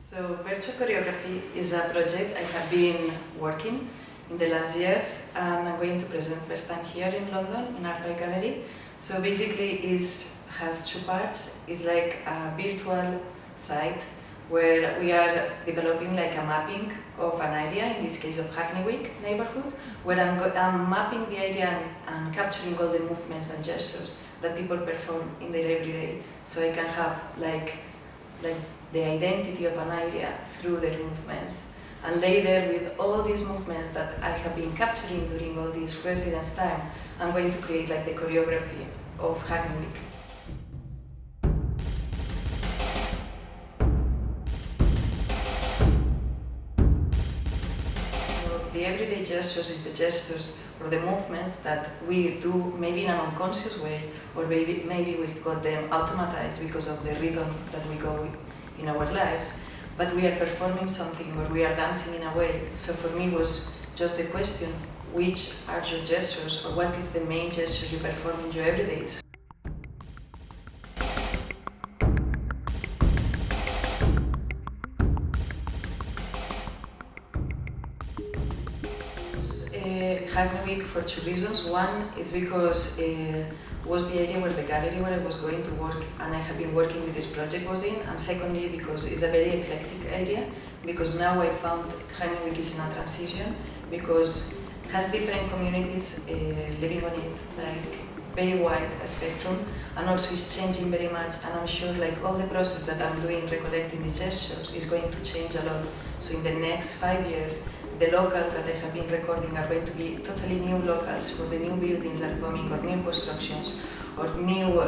So virtual choreography is a project I have been working in the last years, and I'm going to present first time here in London in Arebyte gallery. So basically it has two parts. It's like a virtual site where we are developing like a mapping of an area, in this case of Hackney Wick neighborhood, where I'm mapping the area and capturing all the movements and gestures that people perform in their everyday. So I can have like the identity of an area through their movements. And later, with all these movements that I have been capturing during all this residence time, I'm going to create like the choreography of Hackney Wick. The everyday gestures is the gestures or the movements that we do maybe in an unconscious way, or maybe we got them automatized because of the rhythm that we go with in our lives, but we are performing something or we are dancing in a way. So for me was just the question, which are your gestures, or what is the main gesture you perform in your everyday? Hackney Wick for two reasons. One is because was the area where the gallery where I was going to work and I have been working with this project was in, and secondly because it's a very eclectic area, because now I found Hackney Wick is in a transition because it has different communities living on it, like very wide spectrum, and also it's changing very much, and I'm sure like all the process that I'm doing recollecting the gestures is going to change a lot. So in the next 5 years the locals that I have been recording are going to be totally new locals for the new buildings that are coming, or new constructions, or new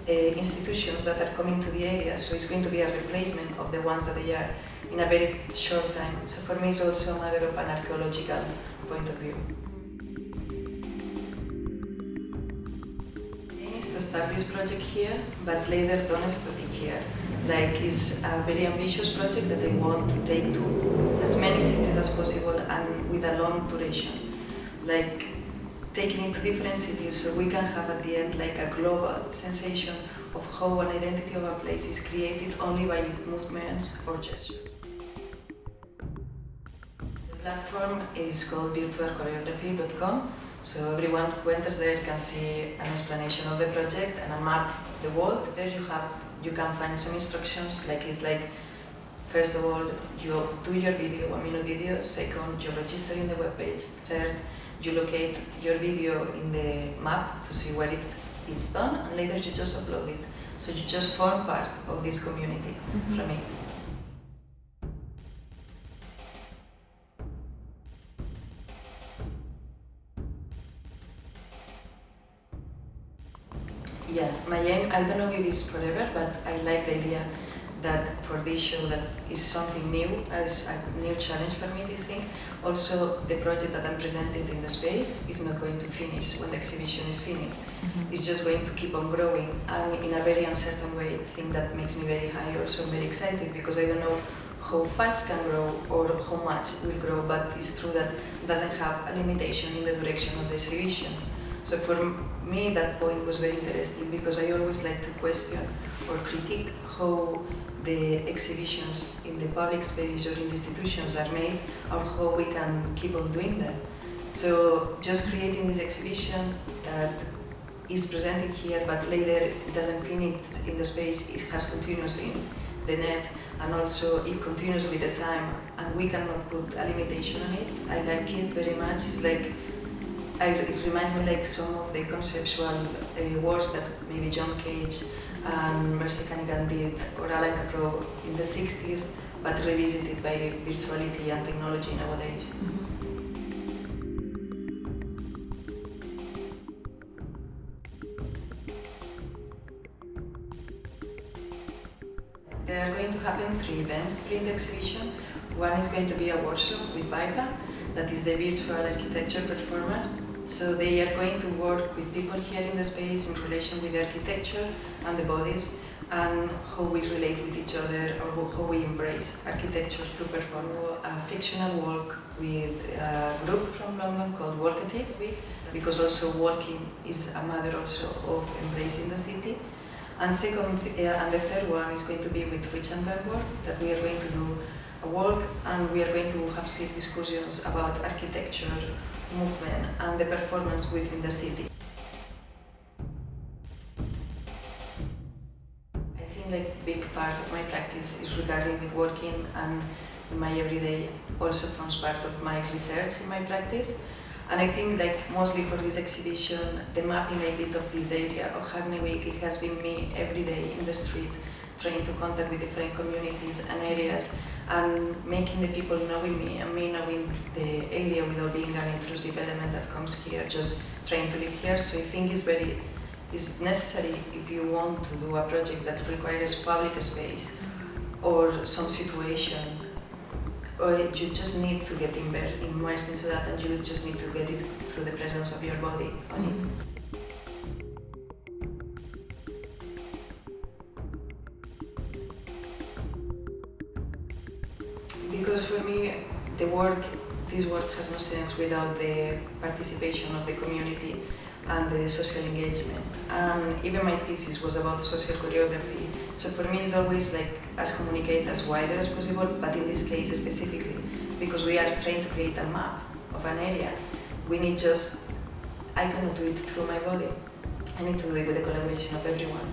institutions that are coming to the area. So it's going to be a replacement of the ones that they are in a very short time. So for me it's also a matter of an archaeological point of view. The aim is to start this project here, but later don't stop it here. Like, it's a very ambitious project that I want to take to as many cities as possible and with a long duration. Like, taking it to different cities so we can have at the end like a global sensation of how an identity of a place is created only by movements or gestures. The platform is called virtualchoreography.com, so everyone who enters there can see an explanation of the project and a map of the world. There you can find some instructions, like it's like, first of all, you do your video, 1 minute video. Second, you register in the webpage. Third, you locate your video in the map to see where it's done, and later you just upload it. So you just form part of this community from it. Yeah, my aim, I don't know if it's forever, but I like the idea that for this show that is something new, as a new challenge for me, this thing. Also, the project that I'm presenting in the space is not going to finish when the exhibition is finished. It's just going to keep on growing, and in a very uncertain way. I think that makes me very high, also very excited, because I don't know how fast can grow or how much will grow, but it's true that it doesn't have a limitation in the direction of the exhibition. So for me that point was very interesting, because I always like to question or critique how the exhibitions in the public space or in the institutions are made, or how we can keep on doing them. So just creating this exhibition that is presented here, but later it doesn't finish in the space, it has continuous in the net, and also it continues with the time, and we cannot put a limitation on it. I like it very much. It's like, it reminds me like some of the conceptual works that maybe John Cage and Mercy Cunningham did, or Alan Capro in the 60s, but revisited by virtuality and technology nowadays. There are going to happen 3 events during the exhibition. One is going to be a workshop with Vipa, that is the virtual architecture performer. So they are going to work with people here in the space in relation with the architecture and the bodies, and how we relate with each other, or how we embrace architecture through performance. A fictional walk with a group from London called Walkative, because also walking is a matter also of embracing the city. And the third one is going to be with Rich and Gilmore, that we are going to do a walk and we are going to have some discussions about architecture, movement, and the performance within the city. I think like big part of my practice is regarding with working, and in my everyday also forms part of my research in my practice. And I think like mostly for this exhibition, the mapping I did of this area of Hackney Week, it has been me every day in the street, trying to contact with different communities and areas, and making the people knowing me and me knowing the area without being an intrusive element that comes here, just trying to live here. So I think it's necessary if you want to do a project that requires public space or some situation, or you just need to get immersed into that, and you just need to get it through the presence of your body on it. Because for me, this work has no sense without the participation of the community and the social engagement. And even my thesis was about social choreography. So for me, it's always like as communicate as wider as possible, but in this case specifically, because we are trying to create a map of an area, I cannot do it through my body. I need to do it with the collaboration of everyone.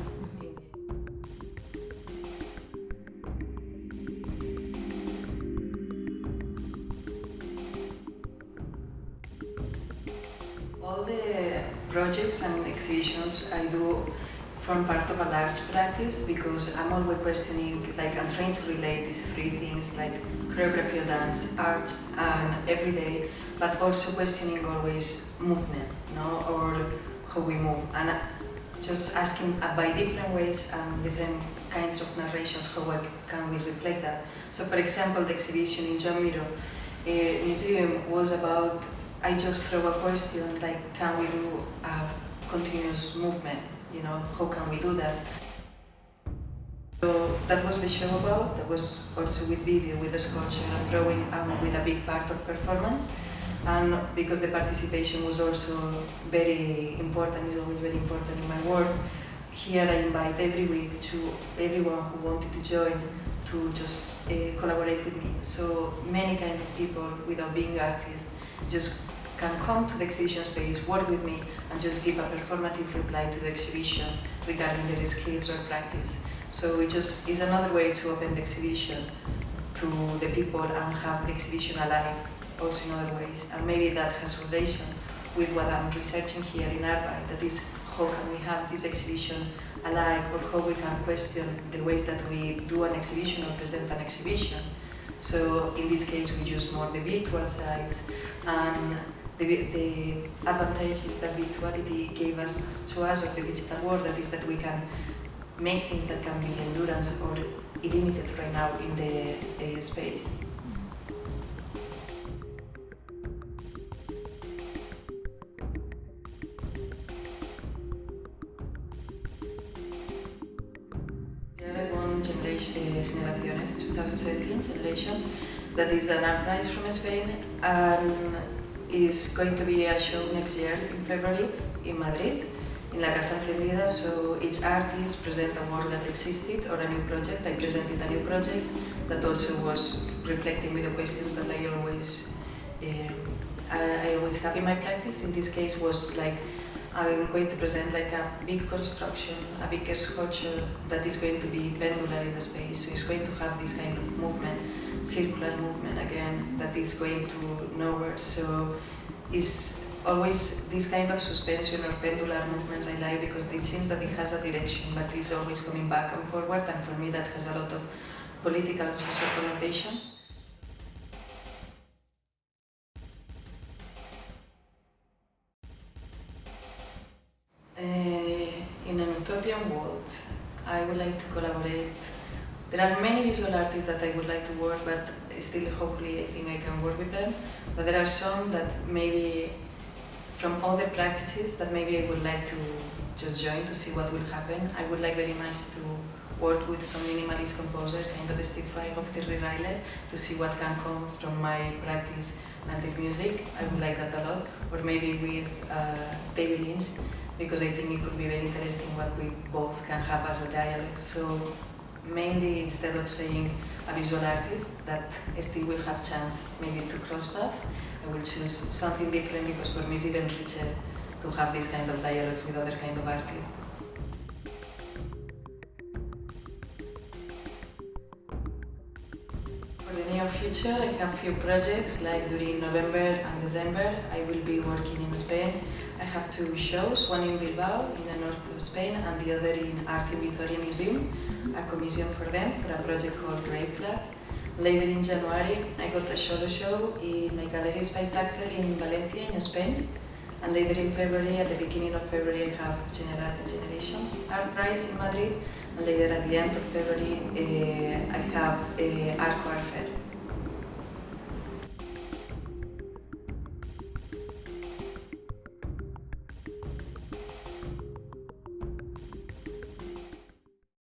All the projects and exhibitions I do form part of a large practice, because I'm always questioning, like I'm trying to relate these three things, like choreography of dance, art, and everyday, but also questioning always movement, or how we move, and just asking by different ways and different kinds of narrations, can we reflect that. So for example, the exhibition in John Miro Museum was about, I just throw a question like, can we do a continuous movement? How can we do that? So that was the show about. That was also with video, with the sculpture and drawing, and with a big part of performance. And because the participation was also very important, is always very important in my work, here I invite every week to everyone who wanted to join to just collaborate with me. So many kind of people, without being artists, just can come to the exhibition space, work with me, and just give a performative reply to the exhibition regarding their skills or practice. So it just is another way to open the exhibition to the people and have the exhibition alive also in other ways. And maybe that has relation with what I'm researching here in Arebyte, that is, how can we have this exhibition alive, or how we can question the ways that we do an exhibition or present an exhibition. So in this case, we use more the virtual sides, and the advantages that virtuality gave to us of the digital world, that is that we can make things that can be endurance or illimited right now in the space. Generaciones, 2017 Generations, that is an art prize from Spain, and is going to be a show next year in February in Madrid, in La Casa Encendida. So each artist presents a work that existed or a new project. I presented a new project that also was reflecting with the questions that I always have in my practice. In this case was like, I'm going to present like a big construction, a big sculpture that is going to be pendular in the space. So it's going to have this kind of movement, circular movement again, that is going to nowhere. So it's always this kind of suspension or pendular movements I like, because it seems that it has a direction, but it's always coming back and forward, and for me that has a lot of political and social connotations. In an utopian world, I would like to collaborate. There are many visual artists that I would like to work, but still, hopefully, I think I can work with them. But there are some that maybe from other practices that maybe I would like to just join to see what will happen. I would like very much to work with some minimalist composer, kind of Steve Reich of Terry Riley, to see what can come from my practice native music. I would like that a lot. Or maybe with David Lynch, because I think it could be very interesting what we both can have as a dialogue. So mainly, instead of saying a visual artist that still will have chance maybe to cross paths, I will choose something different, because for me it's even richer to have this kind of dialogues with other kind of artists. For the near future, I have few projects, like during November and December, I will be working in Spain. I have 2 shows, one in Bilbao, in the north of Spain, and the other in Art in Vitoria Museum, a commission for them for a project called Grey Flag. Later in January, I got a solo show in my Galleries by Tactile in Valencia, in Spain. And later in February, at the beginning of February, I have Generations Art Prize in Madrid. And later at the end of February, I have Arco Art Fair.